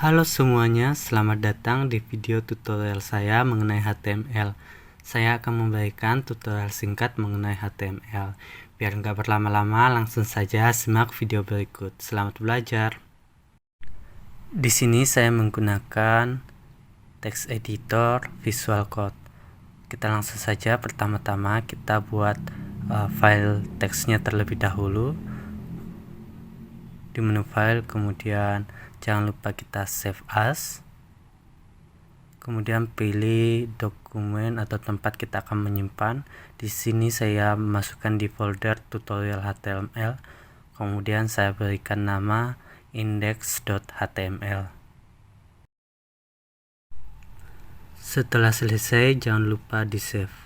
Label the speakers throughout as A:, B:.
A: Halo semuanya, selamat datang di video tutorial saya mengenai HTML. Saya akan memberikan tutorial singkat mengenai HTML. Biar nggak berlama-lama, langsung saja simak video berikut. Selamat belajar. Di sini saya menggunakan text editor Visual Code. Kita langsung saja, pertama-tama kita buat file teksnya terlebih dahulu. Di menu file, kemudian jangan lupa kita save as, kemudian pilih dokumen atau tempat kita akan menyimpan. Di sini saya masukkan di folder tutorial HTML, kemudian saya berikan nama index.html. Setelah selesai, jangan lupa di save.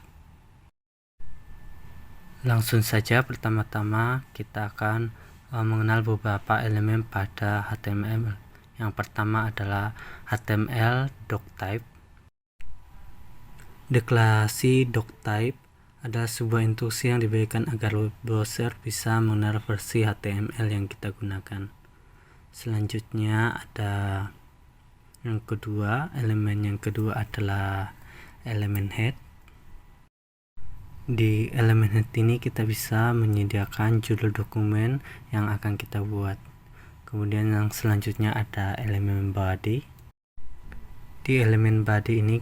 A: Langsung saja, pertama-tama kita akan mengenal beberapa elemen pada HTML. Yang pertama adalah HTML doctype. Deklarasi doctype adalah sebuah instruksi yang diberikan agar web browser bisa mengenal versi HTML yang kita gunakan. Selanjutnya ada elemen yang kedua adalah elemen head. Di elemen head ini kita bisa menyediakan judul dokumen yang akan kita buat. Kemudian yang selanjutnya ada elemen body. Di elemen body ini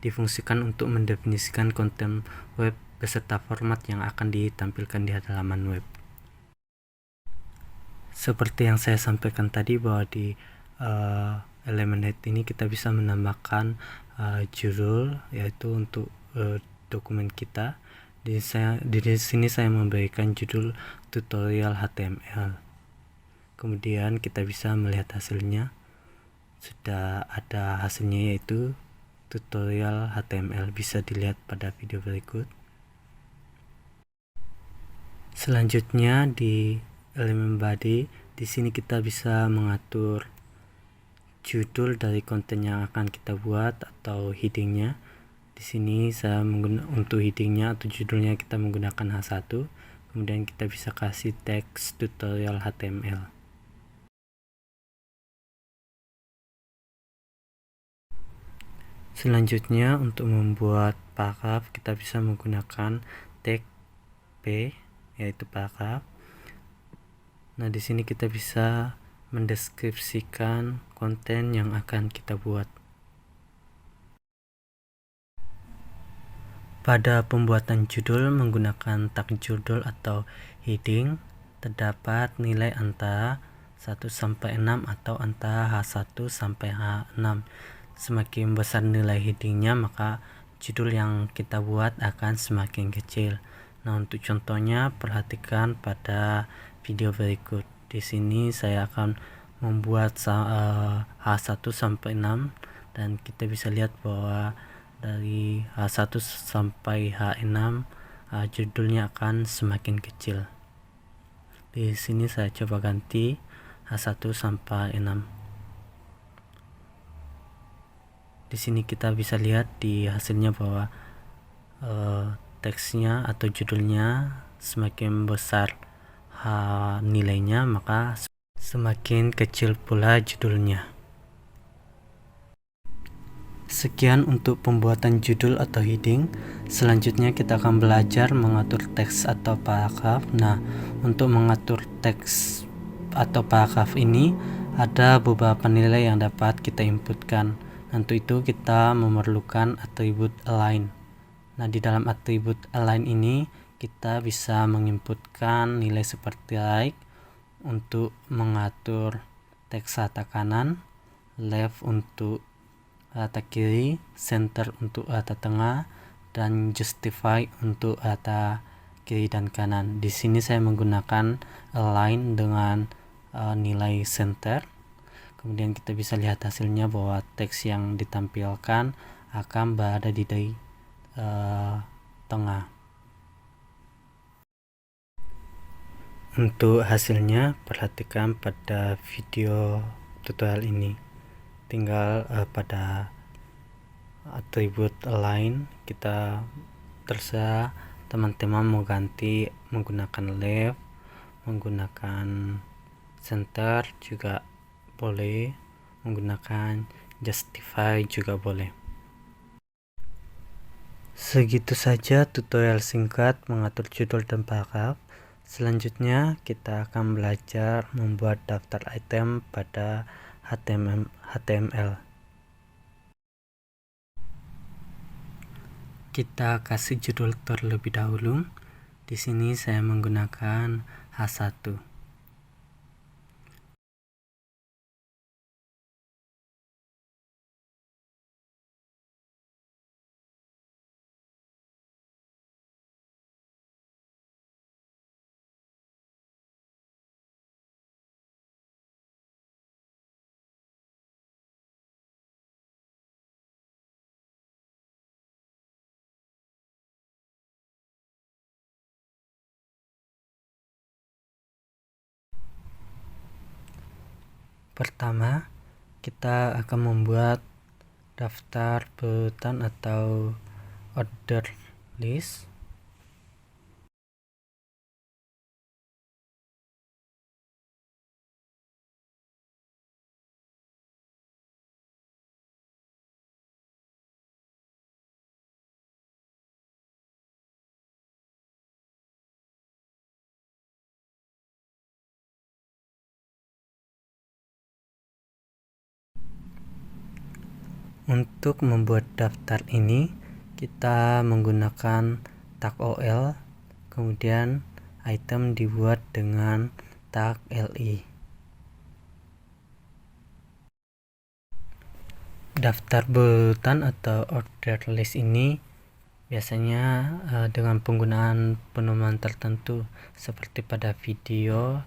A: difungsikan untuk mendefinisikan konten web beserta format yang akan ditampilkan di halaman web. Seperti yang saya sampaikan tadi, bahwa di elemen head ini kita bisa menambahkan judul, yaitu untuk dokumen kita. Di sini saya memberikan judul tutorial HTML. Kemudian kita bisa melihat hasilnya. Sudah ada hasilnya, yaitu tutorial HTML. Bisa dilihat pada video berikut. Selanjutnya di elemen body, di sini kita bisa mengatur judul dari konten yang akan kita buat atau headingnya. Di sini saya untuk headingnya atau judulnya kita menggunakan H1. Kemudian kita bisa kasih teks tutorial HTML. Selanjutnya untuk membuat paragraf kita bisa menggunakan tag P, yaitu paragraf. Nah, di sini kita bisa mendeskripsikan konten yang akan kita buat. Pada pembuatan judul menggunakan tag judul atau heading, terdapat nilai antara 1-6 atau antara H1 sampai H6. Semakin besar nilai headingnya, maka judul yang kita buat akan semakin kecil. Nah, untuk contohnya perhatikan pada video berikut. Di sini saya akan membuat H1 sampai 6, dan kita bisa lihat bahwa dari H1 sampai H6 judulnya akan semakin kecil. Di sini saya coba ganti H1 sampai 6. Di sini kita bisa lihat di hasilnya bahwa teksnya atau judulnya semakin besar nilainya, maka semakin kecil pula judulnya. Sekian untuk pembuatan judul atau heading. Selanjutnya kita akan belajar mengatur teks atau paragraf. Nah, untuk mengatur teks atau paragraf ini ada beberapa nilai yang dapat kita inputkan. Untuk itu kita memerlukan atribut align. Nah, di dalam atribut align ini kita bisa menginputkan nilai seperti like untuk mengatur teks rata kanan, left untuk rata kiri, center untuk rata tengah, dan justify untuk rata kiri dan kanan. Di sini saya menggunakan align dengan nilai center. Kemudian kita bisa lihat hasilnya bahwa teks yang ditampilkan akan berada di tengah. Untuk hasilnya perhatikan pada video tutorial ini. Tinggal pada atribut align kita terserah teman-teman mau ganti menggunakan left, menggunakan center juga boleh, menggunakan justify juga boleh. Segitu saja tutorial singkat mengatur judul dan paragraf. Selanjutnya kita akan belajar membuat daftar item pada HTML. Kita kasih judul terlebih dahulu. Di sini saya menggunakan H1. Pertama, kita akan membuat daftar berurutan atau order list. Untuk membuat daftar ini, kita menggunakan tag OL, kemudian item dibuat dengan tag LI. Daftar berurutan atau order list ini biasanya dengan penggunaan penomoran tertentu, seperti pada video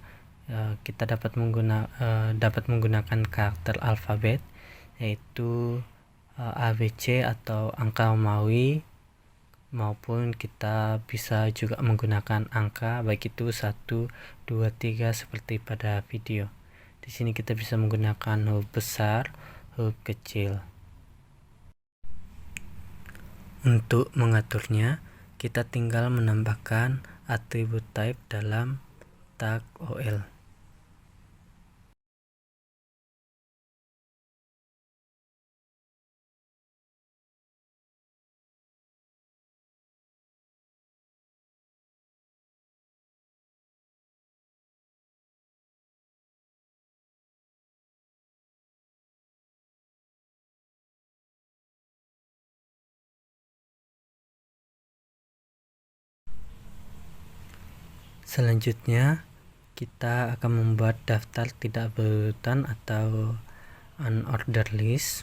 A: kita dapat menggunakan karakter alfabet, yaitu ABC atau angka Romawi, maupun kita bisa juga menggunakan angka, baik itu 1, 2, 3 seperti pada video. Di sini kita bisa menggunakan huruf besar, huruf kecil. Untuk mengaturnya, kita tinggal menambahkan atribut type dalam tag OL. Selanjutnya, kita akan membuat daftar tidak berurutan atau unordered list.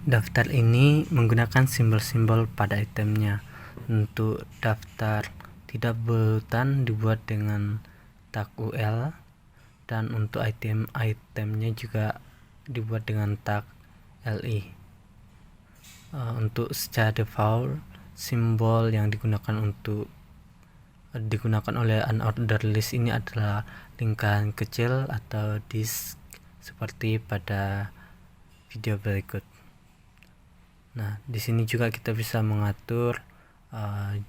A: Daftar ini menggunakan simbol-simbol pada itemnya. Untuk daftar tidak berurutan dibuat dengan tag UL, dan untuk itemnya juga dibuat dengan tag LI. Untuk secara default, simbol yang digunakan oleh unordered list ini adalah lingkaran kecil atau disk, seperti pada video berikut. Nah, di sini juga kita bisa mengatur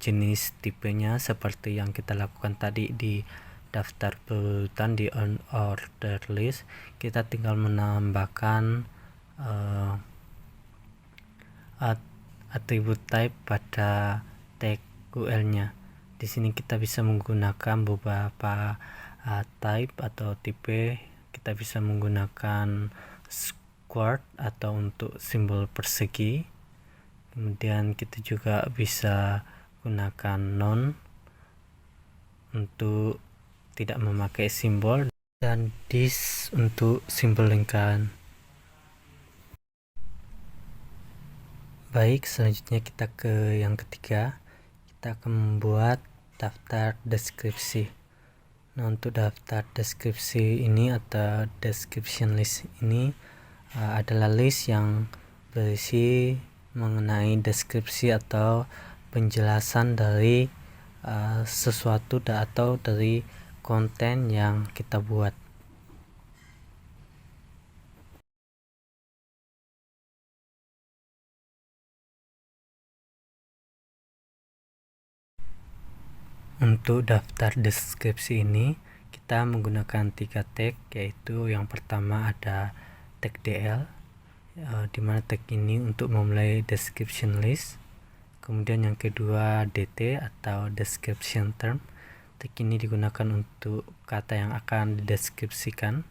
A: jenis tipenya seperti yang kita lakukan tadi di daftar berurutan di unordered list. Kita tinggal menambahkan atribut type pada tag UL-nya. Di sini kita bisa menggunakan beberapa type atau tipe. Kita bisa menggunakan square atau untuk simbol persegi. Kemudian kita juga bisa gunakan non untuk tidak memakai simbol, dan this untuk simbol lingkaran. Baik, selanjutnya kita ke yang ketiga. Kita akan membuat daftar deskripsi. Nah, untuk daftar deskripsi ini atau description list ini adalah list yang berisi mengenai deskripsi atau penjelasan dari sesuatu atau dari konten yang kita buat. Untuk daftar deskripsi ini kita menggunakan 3 tag, yaitu yang pertama ada tag DL, di mana tag ini untuk memulai description list. Kemudian yang kedua DT atau description term. Tag ini digunakan untuk kata yang akan dideskripsikan,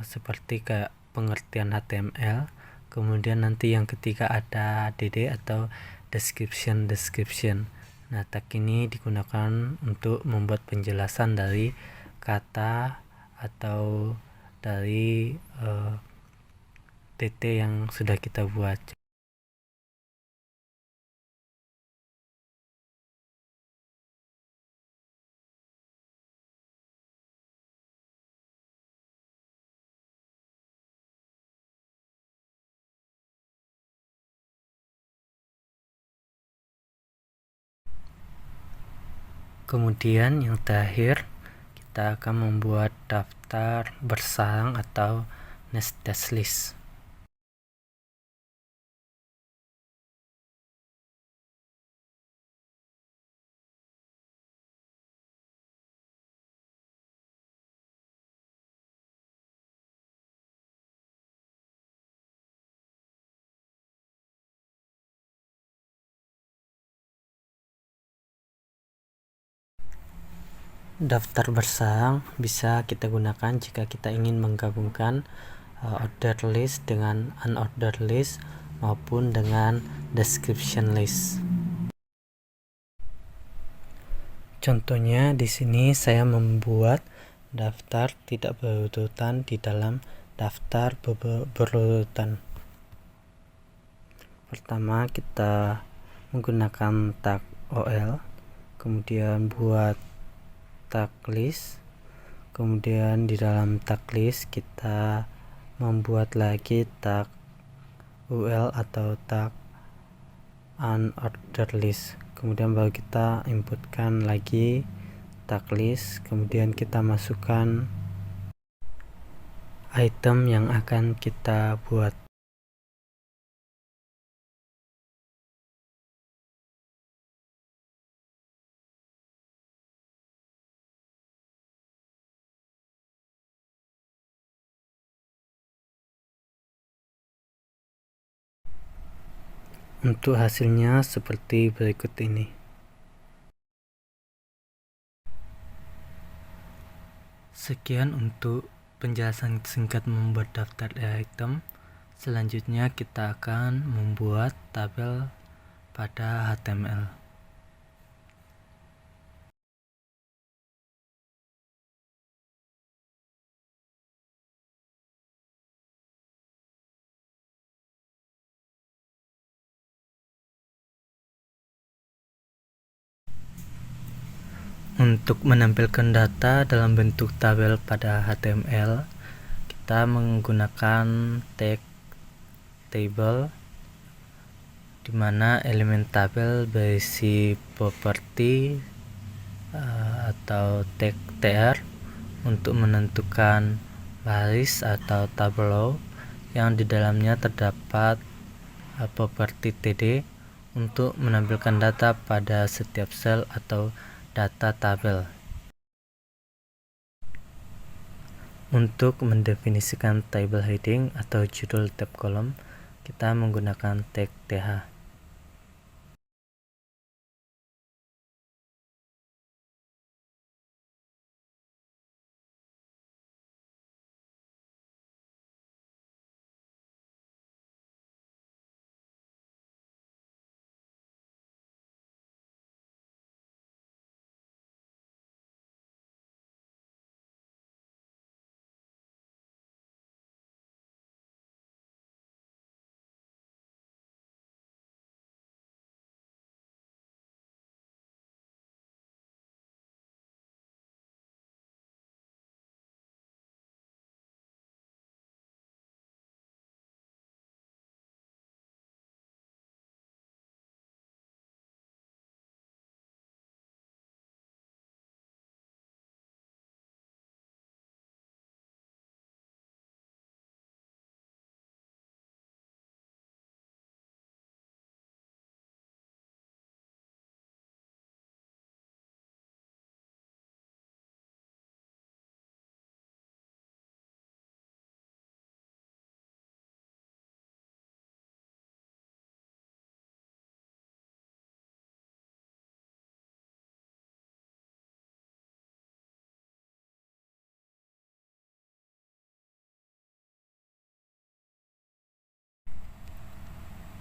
A: seperti kayak pengertian HTML. Kemudian nanti yang ketiga ada DD atau description. Nah, tag ini digunakan untuk membuat penjelasan dari kata atau dari DT yang sudah kita buat. Kemudian yang terakhir kita akan membuat daftar bersarang atau nested list. Daftar bersarang bisa kita gunakan jika kita ingin menggabungkan ordered list dengan unordered list maupun dengan description list. Contohnya di sini saya membuat daftar tidak berurutan di dalam daftar berurutan. Pertama kita menggunakan tag OL, kemudian buat tag list, kemudian di dalam tag list kita membuat lagi tag UL atau tag unordered list, kemudian baru kita inputkan lagi tag list, kemudian kita masukkan item yang akan kita buat. Untuk hasilnya seperti berikut ini. Sekian untuk penjelasan singkat membuat daftar item. Selanjutnya kita akan membuat tabel pada HTML. Untuk menampilkan data dalam bentuk tabel pada HTML, kita menggunakan tag table, di mana elemen tabel berisi properti atau tag tr untuk menentukan baris atau tableau yang di dalamnya terdapat properti td untuk menampilkan data pada setiap sel atau data tabel. Untuk mendefinisikan table heading atau judul tab kolom, kita menggunakan tag th.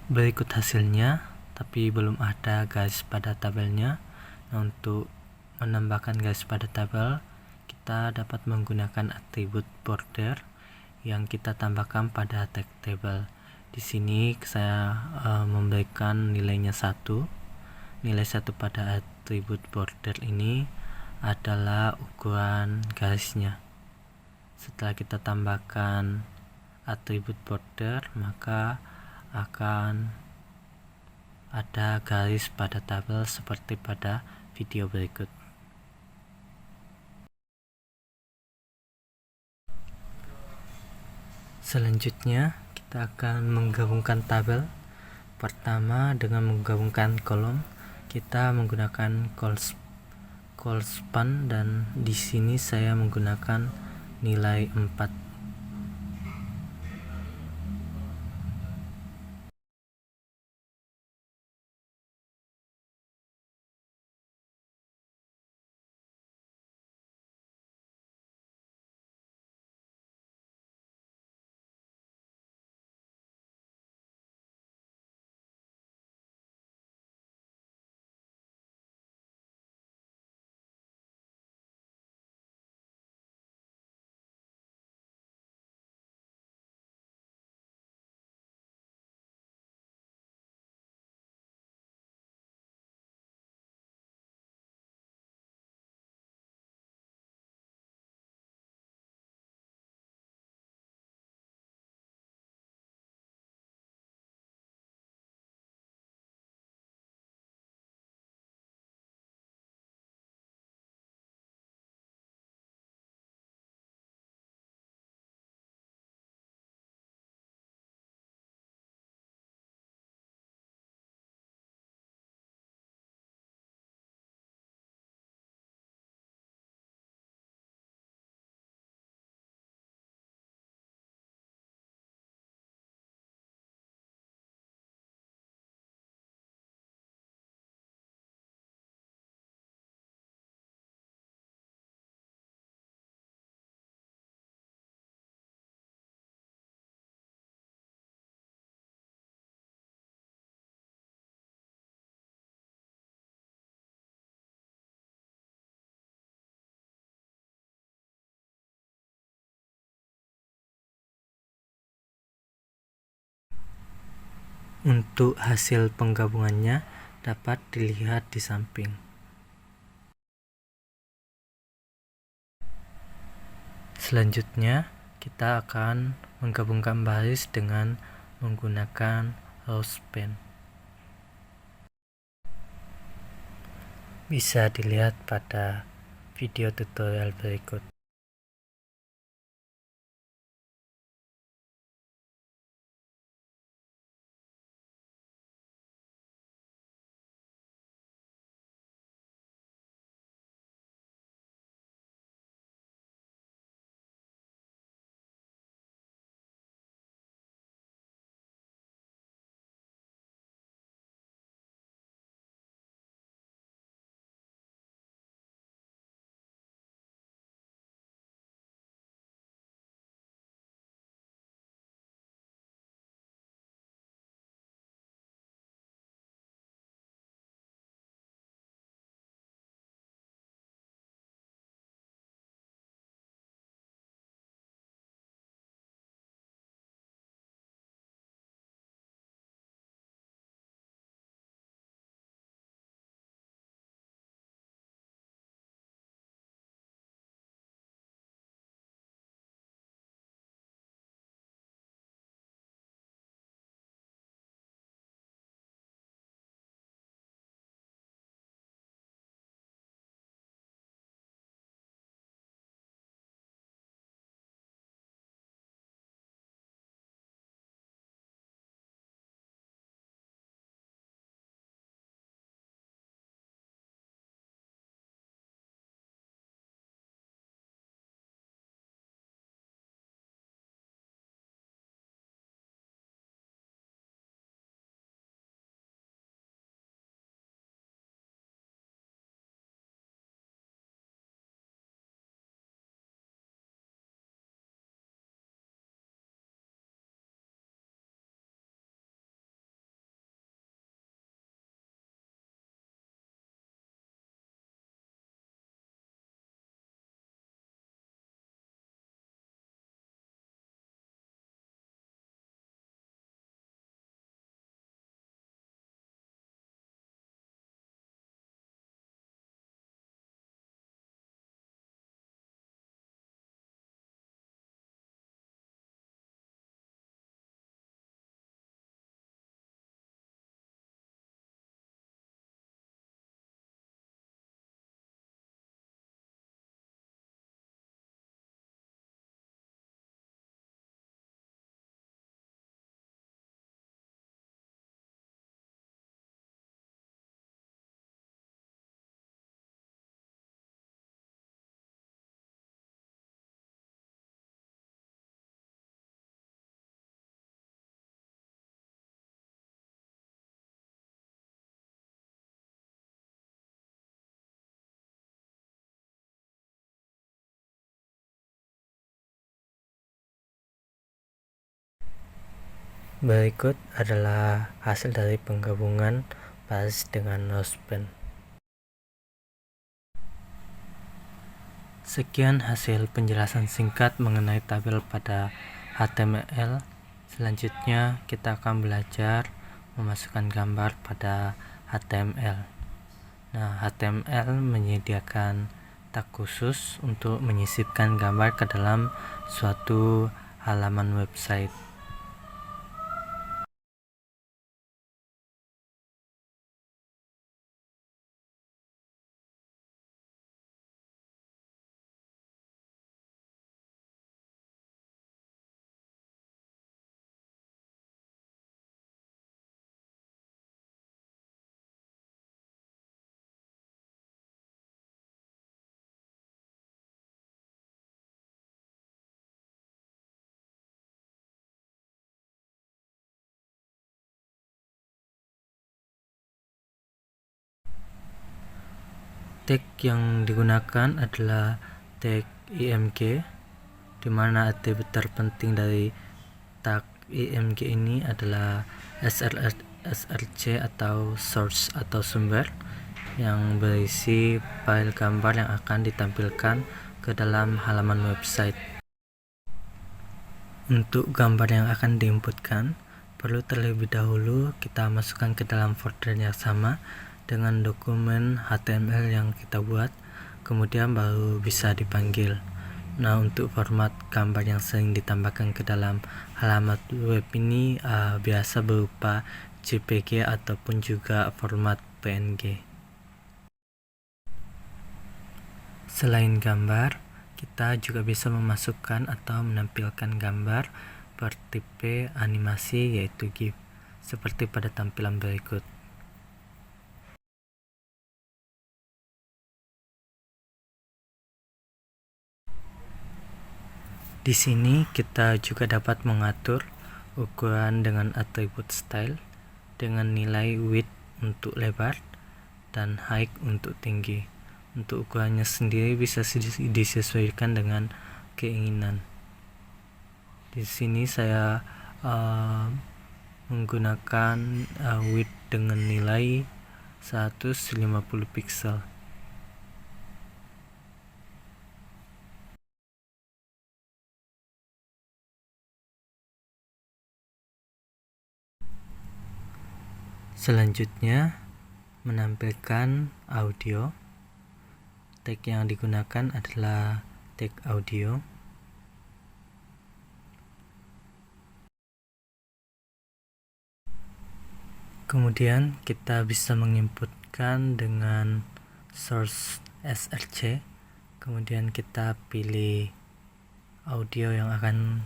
A: berikut hasilnya, tapi belum ada garis pada tabelnya. Nah, untuk menambahkan garis pada tabel, kita dapat menggunakan atribut border yang kita tambahkan pada tag table. Di sini saya memberikan nilainya 1. Nilai 1 pada atribut border ini adalah ukuran garisnya. Setelah kita tambahkan atribut border, maka akan ada garis pada tabel seperti pada video berikut. Selanjutnya kita akan menggabungkan tabel. Pertama, dengan menggabungkan kolom, kita menggunakan call span, dan di sini saya menggunakan nilai 4. Untuk hasil penggabungannya dapat dilihat di samping. Selanjutnya, kita akan menggabungkan baris dengan menggunakan row span. Bisa dilihat pada video tutorial berikut. Berikut adalah hasil dari penggabungan baris dengan noseband. Sekian hasil penjelasan singkat mengenai tabel pada HTML. Selanjutnya kita akan belajar memasukkan gambar pada HTML. Nah, HTML menyediakan tag khusus untuk menyisipkan gambar ke dalam suatu halaman website. Tag yang digunakan adalah tag img, di mana atribut terpenting dari tag img ini adalah src atau source atau sumber, yang berisi file gambar yang akan ditampilkan ke dalam halaman website. Untuk gambar yang akan diinputkan, perlu terlebih dahulu kita masukkan ke dalam folder yang sama dengan dokumen HTML yang kita buat, kemudian baru bisa dipanggil. Nah, untuk format gambar yang sering ditambahkan ke dalam halaman web ini biasa berupa JPG ataupun juga format PNG. Selain gambar, kita juga bisa memasukkan atau menampilkan gambar bertipe animasi, yaitu GIF, seperti pada tampilan berikut. Di sini kita juga dapat mengatur ukuran dengan atribut style dengan nilai width untuk lebar dan height untuk tinggi. Untuk ukurannya sendiri bisa disesuaikan dengan keinginan. Di sini saya menggunakan width dengan nilai 150 pixel. Selanjutnya, menampilkan audio. Tag yang digunakan adalah tag audio. Kemudian kita bisa menginputkan dengan source src. Kemudian kita pilih audio yang akan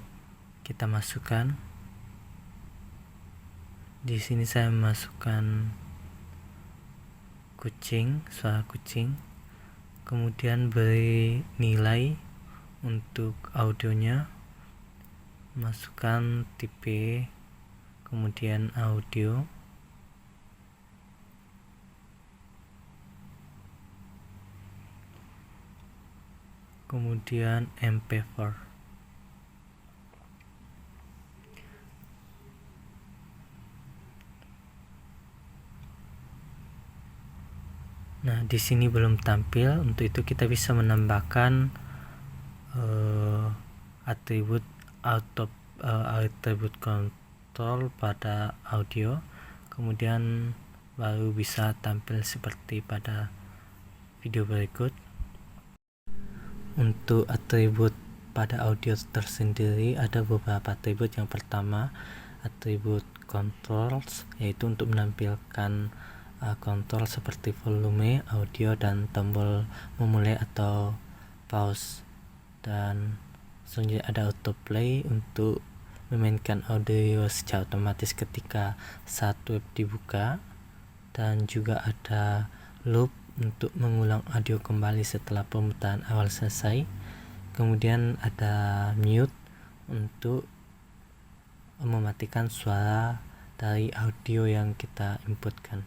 A: kita masukkan. Di sini saya memasukkan kucing, suara kucing. Kemudian beri nilai untuk audionya, masukkan tipe, kemudian audio, kemudian MP4. Nah, di sini belum tampil. Untuk itu kita bisa menambahkan atribut atribut kontrol pada audio, kemudian baru bisa tampil seperti pada video berikut. Untuk atribut pada audio tersendiri ada beberapa atribut. Yang pertama, atribut controls, yaitu untuk menampilkan kontrol seperti volume, audio, dan tombol memulai atau pause. Dan selanjutnya ada autoplay untuk memainkan audio secara otomatis ketika saat web dibuka, dan juga ada loop untuk mengulang audio kembali setelah pemutaran awal selesai. Kemudian ada mute untuk mematikan suara dari audio yang kita inputkan.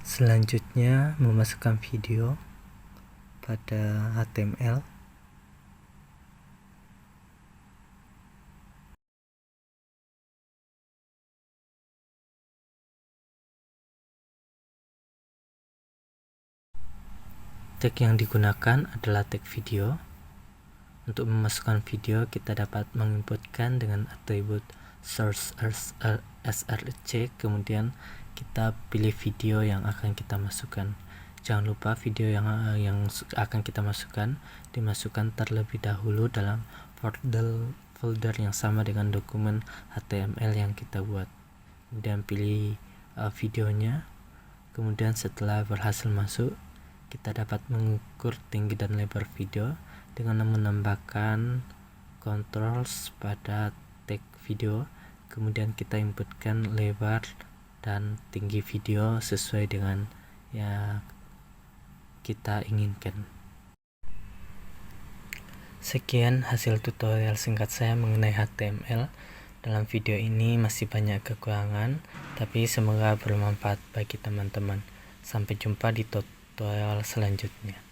A: Selanjutnya memasukkan video pada HTML. Tag yang digunakan adalah tag video. Untuk memasukkan video, kita dapat menginputkan dengan atribut source src, kemudian kita pilih video yang akan kita masukkan. Jangan lupa video yang akan kita masukkan dimasukkan terlebih dahulu dalam folder yang sama dengan dokumen HTML yang kita buat. Kemudian pilih videonya. Kemudian setelah berhasil masuk, kita dapat mengukur tinggi dan lebar video dengan menambahkan controls pada tag video. Kemudian kita inputkan lebar dan tinggi video sesuai dengan yang kita inginkan. Sekian hasil tutorial singkat saya mengenai HTML. Dalam video ini masih banyak kekurangan, tapi semoga bermanfaat bagi teman-teman. Sampai jumpa di tutorial selanjutnya.